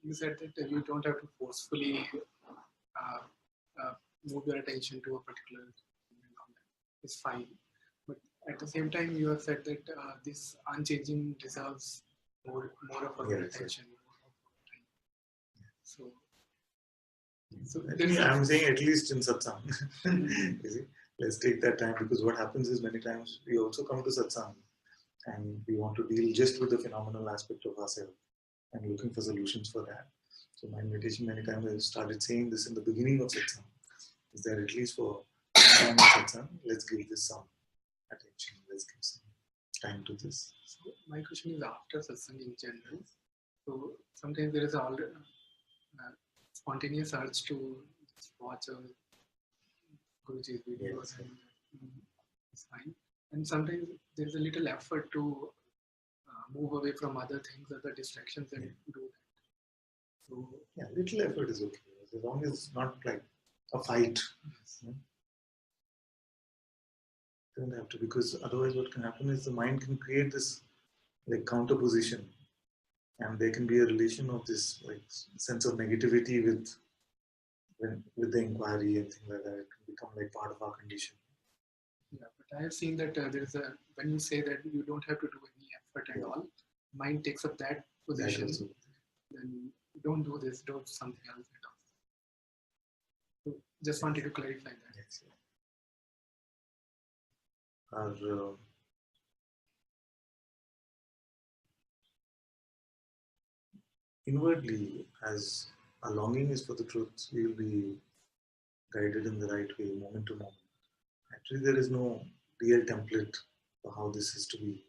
you said that you don't have to forcefully uh, move your attention to a particular is fine. But at the same time, you have said that this unchanging deserves more of our attention. So I'm saying at least in Satsang. Let's take that time, because what happens is many times we also come to Satsang and we want to deal just with the phenomenal aspect of ourselves and looking for solutions for that. So my meditation many times I started saying this in the beginning of Satsang, is that at least for time of Satsang, let's give this some attention, let's give some time to this. So my question is after Satsang in general. So sometimes there is a spontaneous urge to watch a Guruji's videos, and it's fine. And sometimes there's a little effort to move away from other things, other distractions, and do that. So yeah, little effort is okay, as long as it's not like a fight. Yes. Don't have to, because otherwise what can happen is the mind can create this like counter position, and there can be a relation of this like sense of negativity with the inquiry and things like that. It can become like part of our condition. Yeah, but I have seen that there's a, when you say that you don't have to do any effort at all, mind takes up that position. Then don't do this, do something else at all. So just wanted to clarify that. Yes. Our inwardly, as our longing is for the truth, we will be guided in the right way, moment to moment. Actually, there is no real template for how this is to be.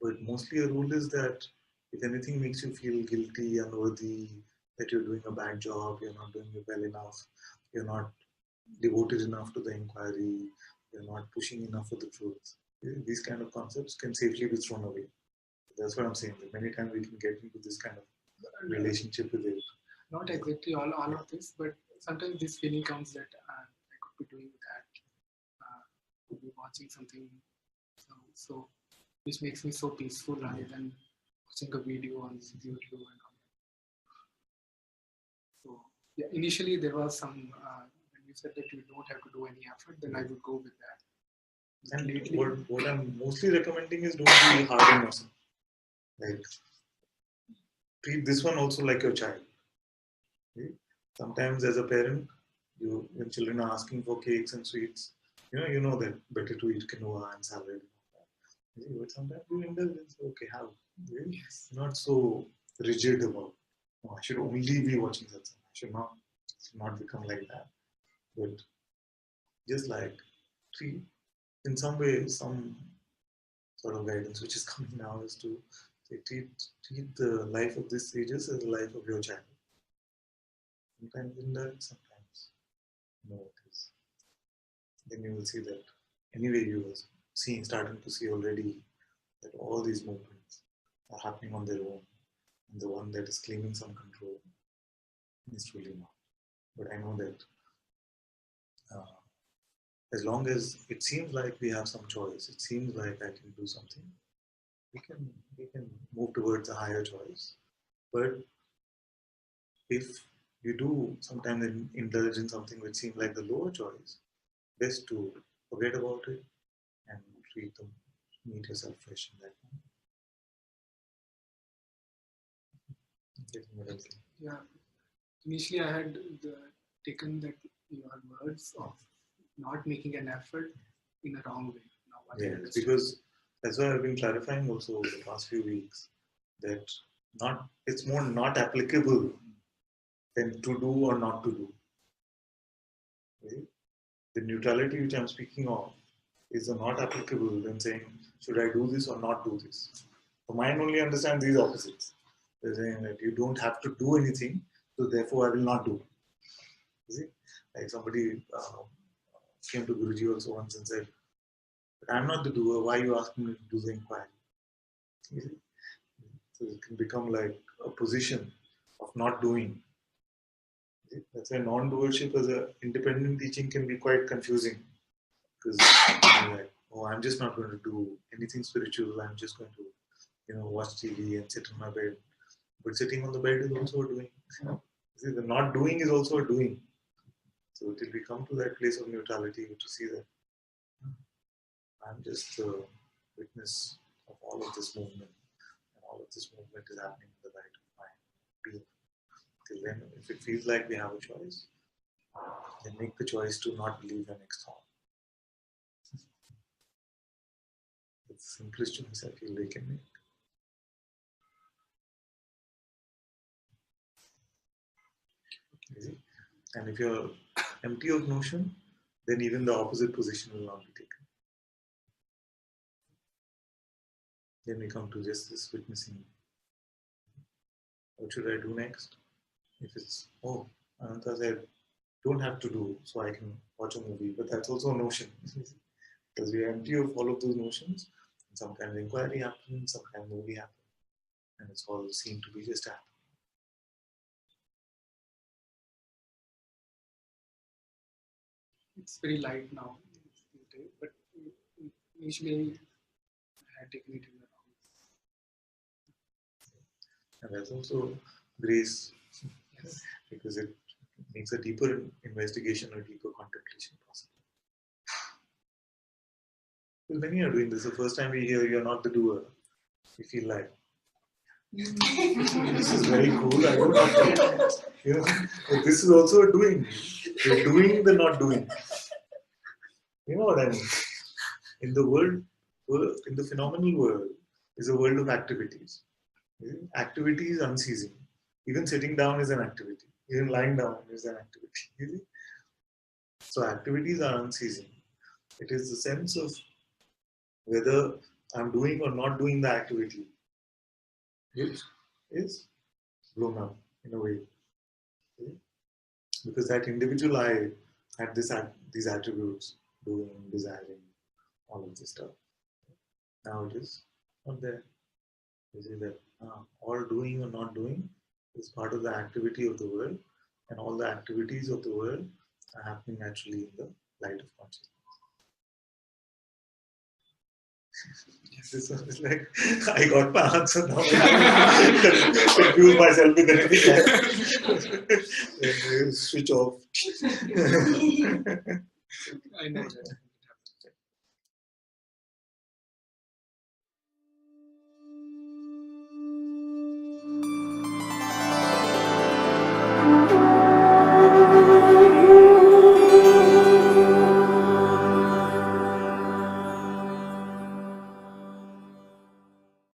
But mostly a rule is that if anything makes you feel guilty, unworthy, that you're doing a bad job, you're not doing it well enough, you're not devoted enough to the inquiry, you're not pushing enough for the truth, these kind of concepts can safely be thrown away. That's what I'm saying. That many times we can get into this kind of relationship with it. Not exactly all of this, but sometimes this feeling comes that I could be doing that, could be watching something, so which makes me so peaceful rather than watching a video on YouTube and all that. So yeah, initially there was some, when you said that you don't have to do any effort, then I would go with that. And lately, what I'm mostly recommending is don't be hard on yourself. Like, treat this one also like your child. Okay? Sometimes as a parent, when children are asking for cakes and sweets, you know that better to eat quinoa and salad. But sometimes you indulge, okay, have. Yes. Not so rigid about, oh, I should only be watching Satsang. I should not become like that. But just like, in some way, some sort of guidance which is coming now is to say, treat the life of these sages as the life of your child. Sometimes indulge, sometimes no. Then you will see that anyway you are starting to see already that all these movements are happening on their own, and the one that is claiming some control is truly not. But I know that as long as it seems like we have some choice, it seems like I can do something, we can move towards a higher choice. But if you do sometimes indulge in something which seems like the lower choice, best to forget about it and meet yourself fresh in that moment. Yeah. Initially, I had taken that your words of not making an effort in a wrong way. Yeah, because that's why I've been clarifying also over the past few weeks that it's more not applicable than to do or not to do. Okay? The neutrality which I'm speaking of is not applicable when saying, should I do this or not do this? The mind only understands these opposites. They're saying that you don't have to do anything, so therefore I will not do it. You see? Like somebody came to Guruji also once and said, but I'm not the doer, why are you asking me to do the inquiry? You see? So it can become like a position of not doing. That's why non-doership as an independent teaching can be quite confusing. Because like, oh, I'm just not going to do anything spiritual. I'm just going to, watch TV and sit in my bed But sitting on the bed is also a doing. See, the not doing is also a doing. So till we come to that place of neutrality, to see that I'm just the witness of all of this movement, and all of this movement is happening in the light of my being. Till then, if it feels like we have a choice, then make the choice to not believe your next thought. It's the simplest choice I feel they can make. Easy. And if you're empty of notion, then even the opposite position will not be taken. Then we come to just this witnessing. What should I do next? If it's, oh, Ananta said, don't have to do, so I can watch a movie, but that's also a notion. Because we are empty of all of those notions. And sometimes inquiry happens, sometimes movie happens, and it's all seen to be just happening. It's very light now, but initially I had taken it in the wrong. And that's also grace, Yes. because it makes a deeper investigation or deeper contemplation possible. Well, when you are doing this, the first time we hear you're not the doer, we feel like, this is very cool, I don't have to, but this is also a doing. You're doing the not doing. You know what I mean? In the world, in the phenomenal world, is a world of activities. Activity is unceasing. Even sitting down is an activity. Even lying down is an activity. So activities are unceasing. It is the sense of whether I'm doing or not doing the activity, which is blown up in a way. Because that individual I had these attributes, doing, desiring, all of this stuff. Now it is not there. You see that all doing or not doing is part of the activity of the world, and all the activities of the world are happening naturally in the light of consciousness. This one is like, I got my answer now. Confuse myself with anything else. Switch off. I know that.